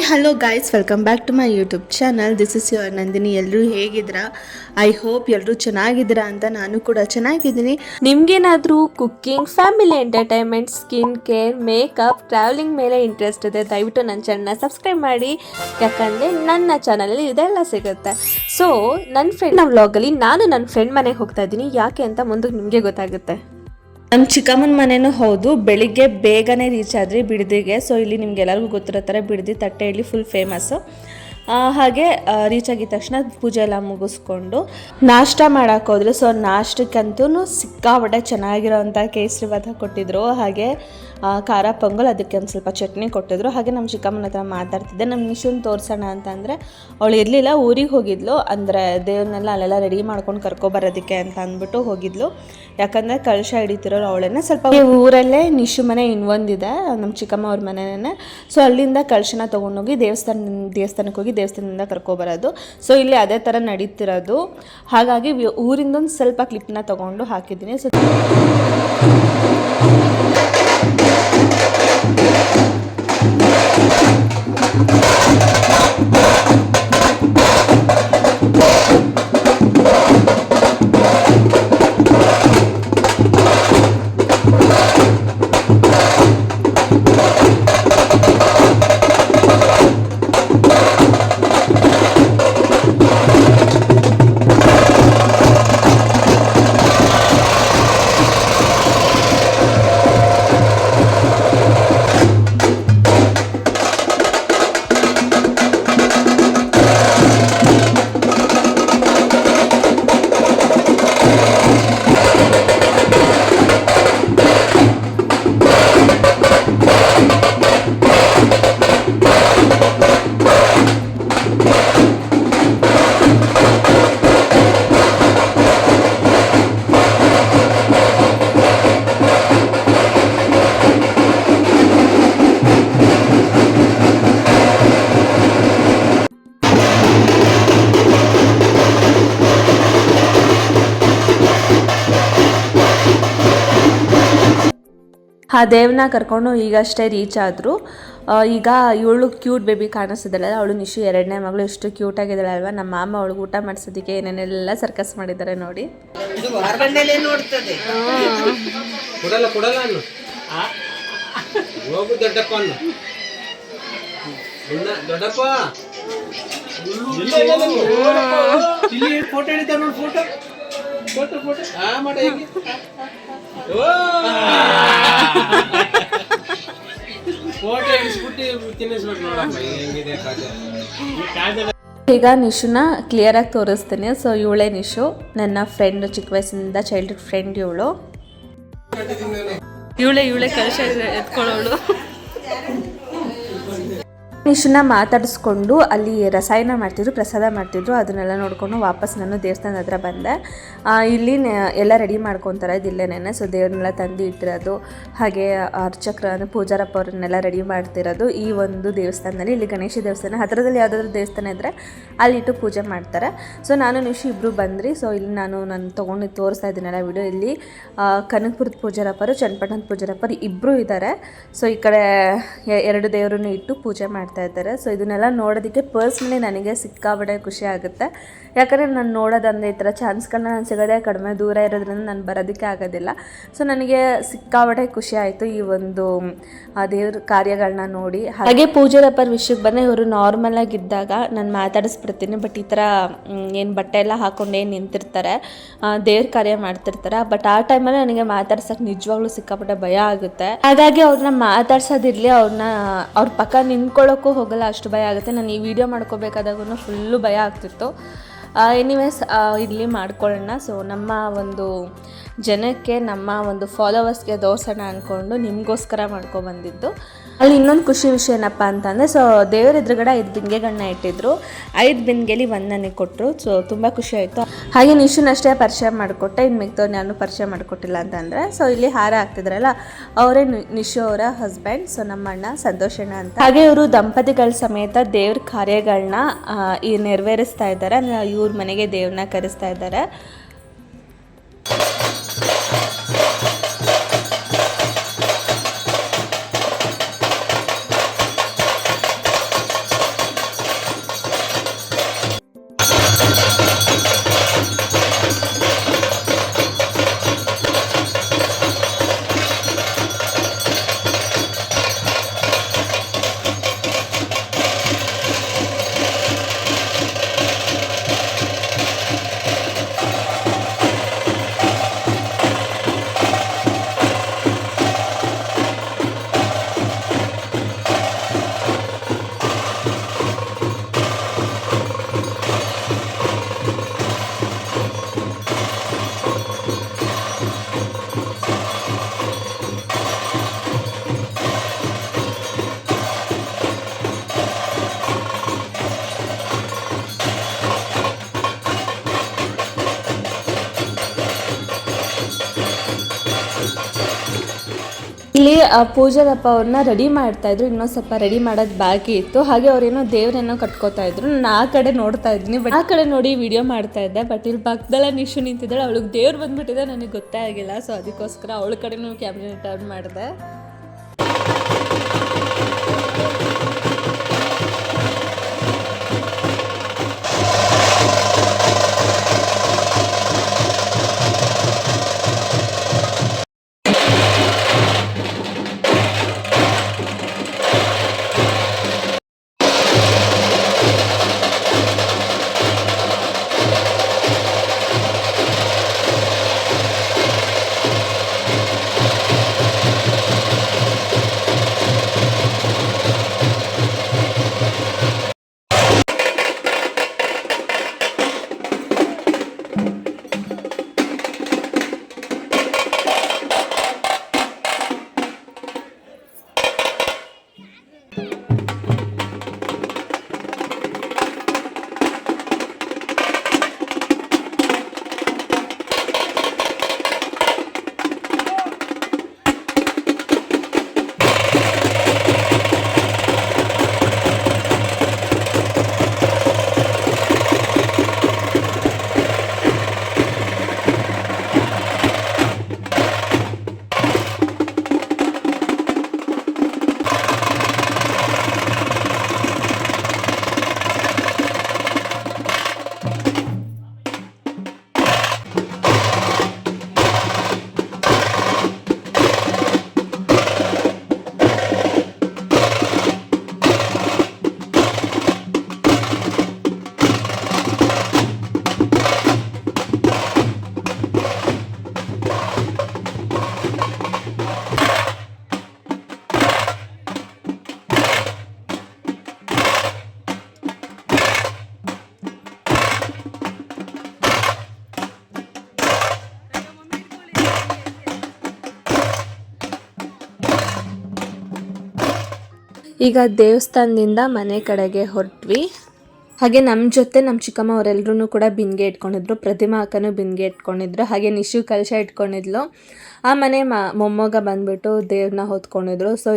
Hello guys, welcome back to my YouTube channel. This is your Nandini. ಎಲ್ಲರೂ ಹೇಗಿದ್ದೀರಾ? I hope ಎಲ್ಲರೂ ಚೆನ್ನಾಗಿದ್ದೀರಾ ಅಂತ ನಾನು ಕೂಡ ಚೆನ್ನಾಗಿದ್ದೀನಿ. ನಿಮ್ಗೇನಾದರೂ cooking, family entertainment, skin care, makeup, travelling ಮೇಲೆ ಇಂಟ್ರೆಸ್ಟ್ ಇದೆ, ದಯವಿಟ್ಟು ನನ್ನ ಚಾನಲ್ನ ಸಬ್ಸ್ಕ್ರೈಬ್ ಮಾಡಿ. ಯಾಕಂದರೆ ನನ್ನ ಚಾನಲಲ್ಲಿ ಇದೆಲ್ಲ ಸಿಗುತ್ತೆ. ಸೊ ನನ್ನ ಫ್ರೆಂಡ್ನ ವ್ಲಾಗಲ್ಲಿ ನಾನು ನನ್ನ ಫ್ರೆಂಡ್ ಮನೆಗೆ ಹೋಗ್ತಾ ಇದ್ದೀನಿ. ಯಾಕೆ ಅಂತ ಮುಂದೆ ನಿಮಗೆ ಗೊತ್ತಾಗುತ್ತೆ. ನಮ್ಮ ಚಿಕ್ಕಮ್ಮನ ಮನೆಯೂ ಹೌದು. ಬೆಳಿಗ್ಗೆ ಬೇಗನೆ ರೀಚ್ ಆದ್ರಿ ಬಿಡದಿಗೆ. ಸೊ ಇಲ್ಲಿ ನಿಮ್ಗೆಲ್ಲರಿಗೂ ಗೊತ್ತಿರೋ ಥರ ಬಿಡದಿ ತಟ್ಟೆ ಇಲ್ಲಿ ಫುಲ್ ಫೇಮಸ್ಸು. ಹಾಗೆ ರೀಚ್ ಆಗಿದ ತಕ್ಷಣ ಪೂಜೆ ಎಲ್ಲ ಮುಗಿಸ್ಕೊಂಡು ನಾಷ್ಟ ಮಾಡೋಕೆ ಹೋದ್ರು. ಸೊ ನಾಷ್ಟಕ್ಕಂತೂ ಸಿಕ್ಕಾಪಟ್ಟೆ ಚೆನ್ನಾಗಿರೋವಂಥ ಕೇಸರಿಬಾತ ಕೊಟ್ಟಿದ್ರು. ಹಾಗೆ ಖಾರ ಪೊಂಗಲ್, ಅದಕ್ಕೆ ಒಂದು ಸ್ವಲ್ಪ ಚಟ್ನಿ ಕೊಟ್ಟಿದ್ರು. ಹಾಗೆ ನಮ್ಮ ಚಿಕ್ಕಮ್ಮನ ಹತ್ರ ಮಾತಾಡ್ತಿದ್ದೆ. ನಮ್ಮ ನಿಶುನ್ ತೋರಿಸೋಣ ಅಂತಂದರೆ ಅವಳು ಇರಲಿಲ್ಲ, ಊರಿಗೆ ಹೋಗಿದ್ಲು. ಅಂದರೆ ದೇವ್ರನ್ನೆಲ್ಲ ಅಲ್ಲೆಲ್ಲ ರೆಡಿ ಮಾಡ್ಕೊಂಡು ಕರ್ಕೊಬರೋದಕ್ಕೆ ಅಂತ ಅಂದ್ಬಿಟ್ಟು ಹೋಗಿದ್ಲು. ಯಾಕಂದರೆ ಕಳಶ ಹಿಡಿತಿರೋರು ಅವಳನ್ನೇ. ಸ್ವಲ್ಪ ಊರಲ್ಲೇ ನಿಶು ಮನೆ ಇನ್ನೊಂದಿದೆ, ನಮ್ಮ ಚಿಕ್ಕಮ್ಮ ಅವ್ರ ಮನೆಯೇ. ಸೊ ಅಲ್ಲಿಂದ ಕಳಶನ ತೊಗೊಂಡೋಗಿ ದೇವಸ್ಥಾನಕ್ಕೆ ಹೋಗಿ ದೇವಸ್ಥಾನದಿಂದ ಕರ್ಕೊಬರೋದು. ಸೊ ಇಲ್ಲಿ ಅದೇ ಥರ ನಡೀತಿರೋದು. ಹಾಗಾಗಿ ಊರಿಂದೊಂದು ಸ್ವಲ್ಪ ಕ್ಲಿಪ್ನ ತೊಗೊಂಡು ಹಾಕಿದ್ದೀನಿ. ಸೊ ಆ ದೇವ್ರನ್ನ ಕರ್ಕೊಂಡು ಈಗಷ್ಟೇ ರೀಚ್ ಆದರು. ಈಗ ಇವಳು ಕ್ಯೂಟ್ ಬೇಬಿ ಕಾಣಿಸ್ತಿದ್ದಾಳಲ್ಲ, ಅವಳು ನಿಶು ಎರಡನೇ ಮಗಳು. ಎಷ್ಟು ಕ್ಯೂಟ್ ಆಗಿದ್ದಾಳೆ ಅಲ್ವಾ. ನಮ್ಮ ಮಾಮ ಅವಳಿಗೆ ಊಟ ಮಾಡಿಸೋದಕ್ಕೆ ಏನೇನೆಲ್ಲ ಸರ್ಕಸ್ ಮಾಡಿದ್ದಾರೆ ನೋಡಿ. ಈಗ ನಿಶುನ ಕ್ಲಿಯರ್ ಆಗಿ ತೋರಿಸ್ತೀನಿ. ಸೊ ಇವಳೇ ನಿಶು, ನನ್ನ ಫ್ರೆಂಡ್, ಚಿಕ್ಕ ವಯಸ್ಸಿನಿಂದ ಚೈಲ್ಡ್ಹುಡ್ ಫ್ರೆಂಡ್ ಇವಳು. ಇವಳೇ ಕಳಶ ಎತ್ಕೊಳ್ಳೋಳು. ನಿಶುನ ಮಾತಾಡಿಸ್ಕೊಂಡು ಅಲ್ಲಿ ರಸಾಯನ ಮಾಡ್ತಿದ್ರು, ಪ್ರಸಾದ ಮಾಡ್ತಿದ್ರು. ಅದನ್ನೆಲ್ಲ ನೋಡಿಕೊಂಡು ವಾಪಸ್ ನಾನು ದೇವಸ್ಥಾನದ ಹತ್ರ ಬಂದೆ. ಇಲ್ಲಿ ಎಲ್ಲ ರೆಡಿ ಮಾಡ್ಕೊತಾರೆ ಇಲ್ಲೇನೆ. ಸೊ ದೇವ್ರನ್ನೆಲ್ಲ ತಂದು ಇಟ್ಟಿರೋದು, ಹಾಗೆ ಅರ್ಚಕರ ಪೂಜಾರಪ್ಪ ಅವ್ರನ್ನೆಲ್ಲ ರೆಡಿ ಮಾಡ್ತಿರೋದು ಈ ಒಂದು ದೇವಸ್ಥಾನದಲ್ಲಿ. ಇಲ್ಲಿ ಗಣೇಶ ದೇವಸ್ಥಾನ ಹತ್ತಿರದಲ್ಲಿ ಯಾವುದಾದ್ರೂ ದೇವಸ್ಥಾನ ಇದ್ದರೆ ಅಲ್ಲಿಟ್ಟು ಪೂಜೆ ಮಾಡ್ತಾರೆ. ಸೊ ನಾನು ನಿಶು ಇಬ್ಬರು ಬಂದ್ರಿ. ಸೊ ಇಲ್ಲಿ ನಾನು ತೊಗೊಂಡು ತೋರಿಸ್ತಾ ಇದ್ದೀನಲ್ಲ ವಿಡಿಯೋ. ಇಲ್ಲಿ ಕನಕಪುರದ ಪೂಜಾರಪ್ಪರು, ಚನ್ನಪಟ್ಟಣದ ಪೂಜಾರಪ್ಪರು ಇಬ್ಬರು ಇದ್ದಾರೆ. ಸೊ ಈ ಕಡೆ ಎರಡು ದೇವರನ್ನು ಇಟ್ಟು ಪೂಜೆ ಮಾಡ್ತಾರೆ ಇದ್ದಾರೆ. ಸೊ ಇದನ್ನೆಲ್ಲ ನೋಡೋದಕ್ಕೆ ಪರ್ಸ್ನಲಿ ನನಗೆ ಸಿಕ್ಕಾಬಟ್ಟೆ ಖುಷಿ ಆಗುತ್ತೆ. ಯಾಕಂದರೆ ನಾನು ನೋಡೋದಂದರೆ ಈ ಥರ ಚಾನ್ಸ್ಗಳನ್ನ ನಾನು ಸಿಗೋದೇ ಕಡಿಮೆ, ದೂರ ಇರೋದ್ರಿಂದ ನಾನು ಬರೋದಕ್ಕೆ ಆಗೋದಿಲ್ಲ. ಸೊ ನನಗೆ ಸಿಕ್ಕಾಬಟ್ಟೆ ಖುಷಿ ಆಯಿತು ಈ ಒಂದು ದೇವ್ರ ಕಾರ್ಯಗಳನ್ನ ನೋಡಿ. ಹಾಗೆ ಪೂಜಾರಪ್ಪರ ವಿಷಯಕ್ಕೆ ಬಂದರೆ ಇವರು ನಾರ್ಮಲ್ ಆಗಿದ್ದಾಗ ನಾನು ಮಾತಾಡಿಸ್ಬಿಡ್ತೀನಿ. ಬಟ್ ಈ ಥರ ಏನು ಬಟ್ಟೆ ಎಲ್ಲ ಹಾಕ್ಕೊಂಡು ಏನು ನಿಂತಿರ್ತಾರೆ, ದೇವ್ರ ಕಾರ್ಯ ಮಾಡ್ತಿರ್ತಾರೆ. ಬಟ್ ಆ ಟೈಮಲ್ಲಿ ನನಗೆ ಮಾತಾಡ್ಸೋಕೆ ನಿಜವಾಗ್ಲೂ ಸಿಕ್ಕಾಪಟ್ಟೆ ಭಯ ಆಗುತ್ತೆ. ಹಾಗಾಗಿ ಅವ್ರನ್ನ ಮಾತಾಡ್ಸೋದಿರಲಿ, ಅವ್ರ ಪಕ್ಕ ನಿಂತ್ಕೊಳ್ಳೋಕ್ಕೂ ಹೋಗಲ್ಲ, ಅಷ್ಟು ಭಯ ಆಗುತ್ತೆ. ನಾನು ಈ ವಿಡಿಯೋ ಮಾಡ್ಕೋಬೇಕಾದಾಗೂ ಫುಲ್ಲು ಭಯ ಆಗ್ತಿತ್ತು. ಎನಿವೇಸ್ ಇಲ್ಲಿ ಮಾಡ್ಕೊಳ್ಳೋಣ. ಸೊ ನಮ್ಮ ಒಂದು ಜನಕ್ಕೆ, ನಮ್ಮ ಒಂದು ಫಾಲೋವರ್ಸ್ಗೆ ತೋರ್ಸೋಣ ಅಂದ್ಕೊಂಡು ನಿಮಗೋಸ್ಕರ ಮಾಡ್ಕೊಬಂದಿದ್ದು. ಅಲ್ಲಿ ಇನ್ನೊಂದು ಖುಷಿ ವಿಷಯ ಏನಪ್ಪ ಅಂತಂದರೆ, ಸೊ ದೇವರ ಎದುರುಗಡೆ 5 ಬಿಂದಿಗೆಗಳನ್ನ ಇಟ್ಟಿದ್ರು. 5 ಬಿಂದಿಗೆಲಿ 1 ನನಗೆ ಕೊಟ್ಟರು. ಸೊ ತುಂಬ ಖುಷಿ ಆಯಿತು. ಹಾಗೆ ನಿಶುನಷ್ಟೇ ಪರಿಚಯ ಮಾಡಿಕೊಟ್ಟೆ, ಇನ್ನು ಮಿಗ್ದವ್ರು ನಾನು ಪರಿಚಯ ಮಾಡಿಕೊಟ್ಟಿಲ್ಲ ಅಂತಂದರೆ. ಸೊ ಇಲ್ಲಿ ಹಾರ ಹಾಕ್ತಿದ್ರಲ್ಲ, ಅವರೇ ನಿಶು ಅವರ ಹಸ್ಬೆಂಡ್. ಸೊ ನಮ್ಮ ಅಣ್ಣ ಸಂತೋಷಣ್ಣ ಅಂತ. ಹಾಗೆ ಇವರು ದಂಪತಿಗಳ ಸಮೇತ ದೇವ್ರ ಕಾರ್ಯಗಳನ್ನ ನೆರವೇರಿಸ್ತಾ ಇದ್ದಾರೆ. ಅಂದರೆ ಇವ್ರ ಮನೆಗೆ ದೇವ್ರನ್ನ ಕರೆಸ್ತಾ ಇದ್ದಾರೆ. ಇಲ್ಲಿ ಪೂಜಾರಪ್ಪ ಅವ್ರನ್ನ ರೆಡಿ ಮಾಡ್ತಾಯಿದ್ರು, ಇನ್ನೊಂದು ಸ್ವಲ್ಪ ರೆಡಿ ಮಾಡೋದು ಬಾಕಿ ಇತ್ತು. ಹಾಗೆ ಅವ್ರೇನೋ ದೇವ್ರೇನೋ ಕಟ್ಕೋತಾ ಇದ್ರು. ನಾನು ಆ ಕಡೆ ನೋಡ್ತಾ ಇದ್ದೀನಿ, ಬಟ್ ಆ ಕಡೆ ನೋಡಿ ವಿಡಿಯೋ ಮಾಡ್ತಾ ಇದ್ದೆ. ಬಟ್ ಇಲ್ಲಿ ಪಕ್ಕದಲ್ಲೇ ನಿಶು ನಿಂತಿದ್ದಾಳೆ, ಅವಳಿಗೆ ದೇವ್ರು ಬಂದ್ಬಿಟ್ಟಿದೆ, ನನಗೆ ಗೊತ್ತೇ ಆಗಿಲ್ಲ. ಸೊ ಅದಕ್ಕೋಸ್ಕರ ಅವಳ ಕಡೆನೂ ಕ್ಯಾಮ್ರಾ ಟರ್ನ್ ಮಾಡಿದೆ. ಈಗ ದೇವಸ್ಥಾನದಿಂದ ಮನೆ ಕಡೆಗೆ ಹೊರಟ್ವಿ. ಹಾಗೆ ನಮ್ಮ ಜೊತೆ ನಮ್ಮ ಚಿಕ್ಕಮ್ಮ ಅವರೆಲ್ಲರೂ ಕೂಡ ಬಿಂದಿಗೆ ಇಟ್ಕೊಂಡಿದ್ರು. ಪ್ರತಿಮಾ ಅಕ್ಕನೂ ಬಿಂದಿಗೆ ಇಟ್ಕೊಂಡಿದ್ರು. ಹಾಗೆ ನಿಶು ಕಲಶ ಇಟ್ಕೊಂಡಿದ್ಲು. ಆ ಮನೆ ಮೊಮ್ಮಗ ಬಂದುಬಿಟ್ಟು ದೇವ್ರನ್ನ ಹೊತ್ಕೊಂಡಿದ್ರು. ಸೊ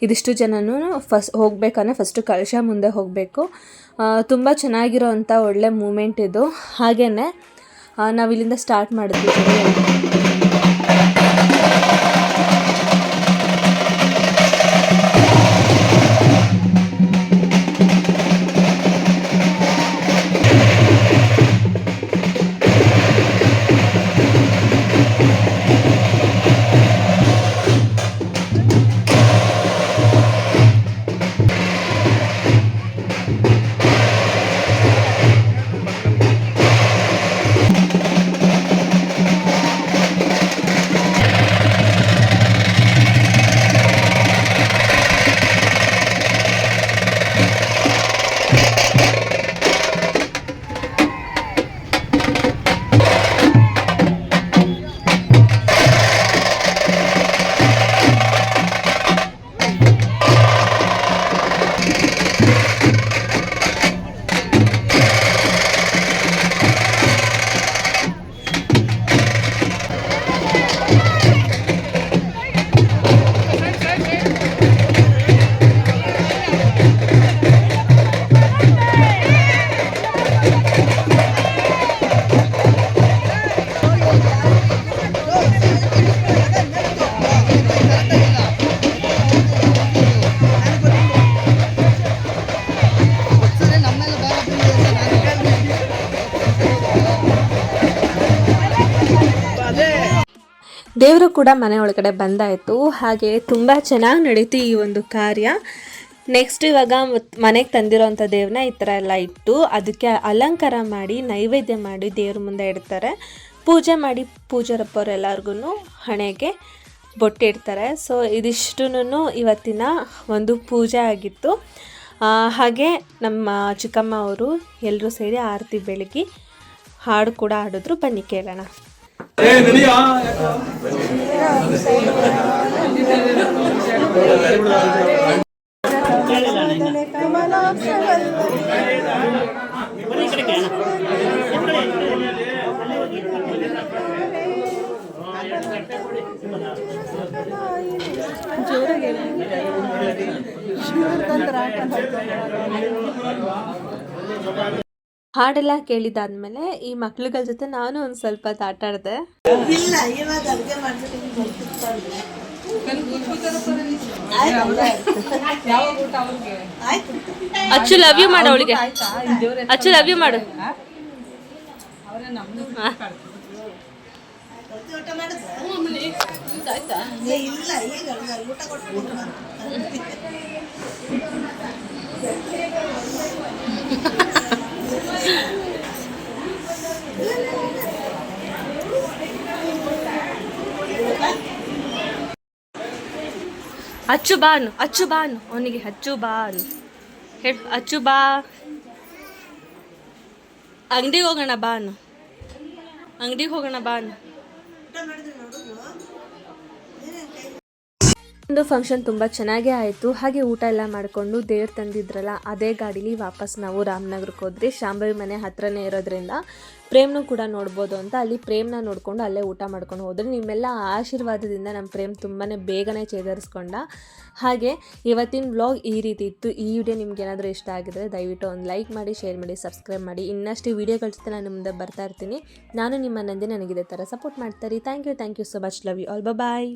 ಇದಿಷ್ಟು ಜನನೂ ಹೋಗ್ಬೇಕಂದ್ರೆ ಫಸ್ಟು ಕಲಶ ಮುಂದೆ ಹೋಗಬೇಕು. ತುಂಬ ಚೆನ್ನಾಗಿರೋ ಅಂಥ ಒಳ್ಳೆ ಮೂಮೆಂಟ್ ಇದು. ಹಾಗೇ ನಾವಿಲ್ಲಿಂದ ಸ್ಟಾರ್ಟ್ ಮಾಡಿದ್ವಿ. ದೇವರು ಕೂಡ ಮನೆ ಒಳಗಡೆ ಬಂದಾಯಿತು. ಹಾಗೆ ತುಂಬ ಚೆನ್ನಾಗಿ ನಡೀತು ಈ ಒಂದು ಕಾರ್ಯ. ನೆಕ್ಸ್ಟ್ ಇವಾಗ ಮನೆಗೆ ತಂದಿರೋಂಥ ದೇವ್ರನ್ನ ಈ ಥರ ಎಲ್ಲ ಇಟ್ಟು ಅದಕ್ಕೆ ಅಲಂಕಾರ ಮಾಡಿ ನೈವೇದ್ಯ ಮಾಡಿ ದೇವ್ರ ಮುಂದೆ ಇಡ್ತಾರೆ. ಪೂಜೆ ಮಾಡಿ ಪೂಜಾರಪ್ಪವ್ರೆಲ್ಲರಿಗೂ ಹಣೆಗೆ ಬೊಟ್ಟಿಡ್ತಾರೆ. ಸೊ ಇದಿಷ್ಟೂ ಇವತ್ತಿನ ಒಂದು ಪೂಜೆ ಆಗಿತ್ತು. ಹಾಗೆ ನಮ್ಮ ಚಿಕ್ಕಮ್ಮ ಅವರು ಎಲ್ಲರೂ ಸೇರಿ ಆರತಿ ಬೆಳಗಿ ಹಾಡು ಕೂಡ ಹಾಡಿದ್ರು. ಬನ್ನಿ ಕೇಳೋಣ. ಹಾಡೆಲ್ಲ ಕೇಳಿದಾದ್ಮೇಲೆ ಈ ಮಕ್ಳುಗಳ ಜೊತೆ ನಾನು ಒಂದು ಸ್ವಲ್ಪ ಹೊತ್ತು ಆಟ ಆಡಿದೆ. ಇಲ್ಲ ಇವಾಗ ಅಡುಗೆ ಮಾಡ್ಬಿಟ್ಟು ಅಚ್ಚು ಲವ್ ಯು ಮಾಡು ಅವಳಿಗೆ. ಅಚ್ಚು ಲವ್ ಯು ಮಾಡು. ಊಟ ಮಾಡಿದ್ರೆ ಇಲ್ಲ ಈಗ ಊಟ ಕೊಟ್ಟು ಅಚ್ಚು ಬಾನು, ಅಚ್ಚು ಬಾನು, ಅವನಿಗೆ ಅಚ್ಚು ಬಾನು ಹೇಳು. ಅಚ್ಚು ಬಾ, ಅಂಗಡಿಗೆ ಹೋಗೋಣ ಬಾನು, ಅಂಗಡಿಗೆ ಹೋಗೋಣ ಬಾನು. ಒಂದು ಫಂಕ್ಷನ್ ತುಂಬ ಚೆನ್ನಾಗೇ ಆಯಿತು. ಹಾಗೆ ಊಟ ಎಲ್ಲ ಮಾಡಿಕೊಂಡು ದೇವ್ರು ತಂದಿದ್ರಲ್ಲ ಅದೇ ಗಾಡೀಲಿ ವಾಪಸ್ ನಾವು ರಾಮನಗರಕ್ಕೆ ಹೋದ್ರಿ. ಶಾಂಭವಿ ಮನೆ ಹತ್ರನೇ ಇರೋದ್ರಿಂದ ಪ್ರೇಮ್ನೂ ಕೂಡ ನೋಡ್ಬೋದು ಅಂತ ಅಲ್ಲಿ ಪ್ರೇಮ್ನ ನೋಡಿಕೊಂಡು ಅಲ್ಲೇ ಊಟ ಮಾಡ್ಕೊಂಡು ಹೋದ್ರಿ. ನಿಮ್ಮೆಲ್ಲ ಆಶೀರ್ವಾದದಿಂದ ನಮ್ಮ ಪ್ರೇಮ್ ತುಂಬಾ ಬೇಗನೆ ಚೇತರಿಸ್ಕೊಂಡ. ಹಾಗೆ ಇವತ್ತಿನ ವ್ಲಾಗ್ ಈ ರೀತಿ ಇತ್ತು. ಈ ವಿಡಿಯೋ ನಿಮ್ಗೆ ಏನಾದರೂ ಇಷ್ಟ ಆಗಿದ್ರೆ ದಯವಿಟ್ಟು ಒಂದು ಲೈಕ್ ಮಾಡಿ, ಶೇರ್ ಮಾಡಿ, ಸಬ್ಸ್ಕ್ರೈಬ್ ಮಾಡಿ. ಇನ್ನಷ್ಟು ವೀಡಿಯೋಗಳ ಜೊತೆ ನಾನು ಮುಂದೆ ಬರ್ತಾ ಇರ್ತೀನಿ. ನಾನು ನಿಮ್ಮ ನಂದಿ, ನನಗಿದೇ ಥರ ಸಪೋರ್ಟ್ ಮಾಡ್ತಾರೆ. Thank you so much. Love you all. Bye.